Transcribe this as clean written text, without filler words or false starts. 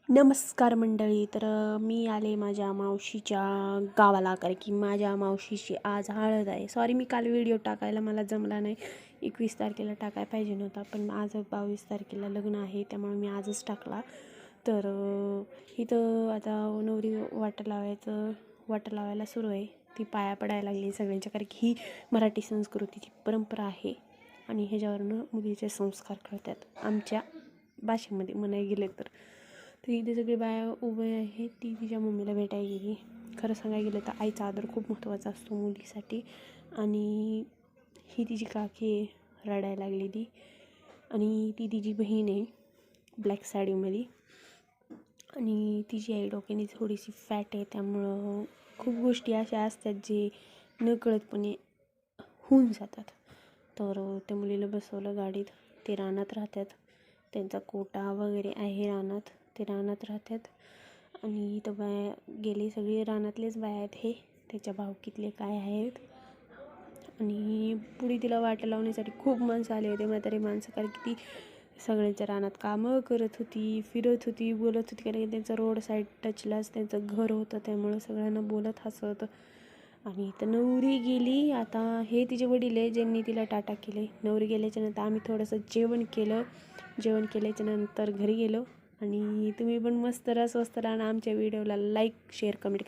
नमस्कार मंडळी. तर मी आले माझ्या मावशीच्या गावाला, कारण की माझ्या मावशीची आज हळद आहे. सॉरी, मी काल व्हिडिओ टाकायला मला जमला नाही. 21 तारखेला टाकायला पाहिजे नव्हता, पण आज 22 तारखेला लग्न आहे, त्यामुळे मी आजच टाकला. तर इथं आता नवरी वाटं लावायला सुरू आहे. ती पाया पडायला लागली सगळ्यांच्या, कारण की ही मराठी संस्कृतीची परंपरा आहे आणि ह्याच्यावरनं मुलीचे संस्कार कळतात आमच्या भाषेमध्ये म्हणाय गेले तर. इथे सगळी बाया उभे आहे. ती तिच्या मम्मीला भेटायला गेली. खरं सांगायला गेलं तर आईचा आदर खूप महत्त्वाचा असतो मुलीसाठी. आणि ही तिची काकी रडायला लागलेली आणि ती तिची बहीण आहे ब्लॅक साडीमध्ये. आणि तिची आई डोक्याने थोडीशी फॅट आहे, त्यामुळं खूप गोष्टी अशा असतात जे नकळतपणे होऊन जातात. तर त्या मुलीला बसवलं गाडीत. ते रानात राहतात, त्यांचा कोटा वगैरे आहे रानात, ते रानात राहतात. आणि इथं बाया गेले, सगळे रानातलेच बाया आहेत हे, त्याच्या भावकीतले काय आहेत. आणि पुढे तिला वाटं लावण्यासाठी खूप माणसं आले होते, म्हातारी माणसं, कारण की ती सगळ्यांच्या रानात कामं करत होती, फिरत होती, बोलत होती, कारण की त्यांचं रोड साईड टचलाच त्यांचं घर होतं, त्यामुळं सगळ्यांना बोलत हसत. आणि इथं नवरी गेली. आता हे तिचे वडील आहे ज्यांनी तिला टाटा केले. नवरी गेल्याच्या नंतर आम्ही थोडंसं जेवण केल्याच्या नंतर घरी गेलो. आणि तुम्ही पण मस्त रहा, स्वस्त राहा आणि आमच्या व्हिडिओला लाईक शेअर कमेंट करा.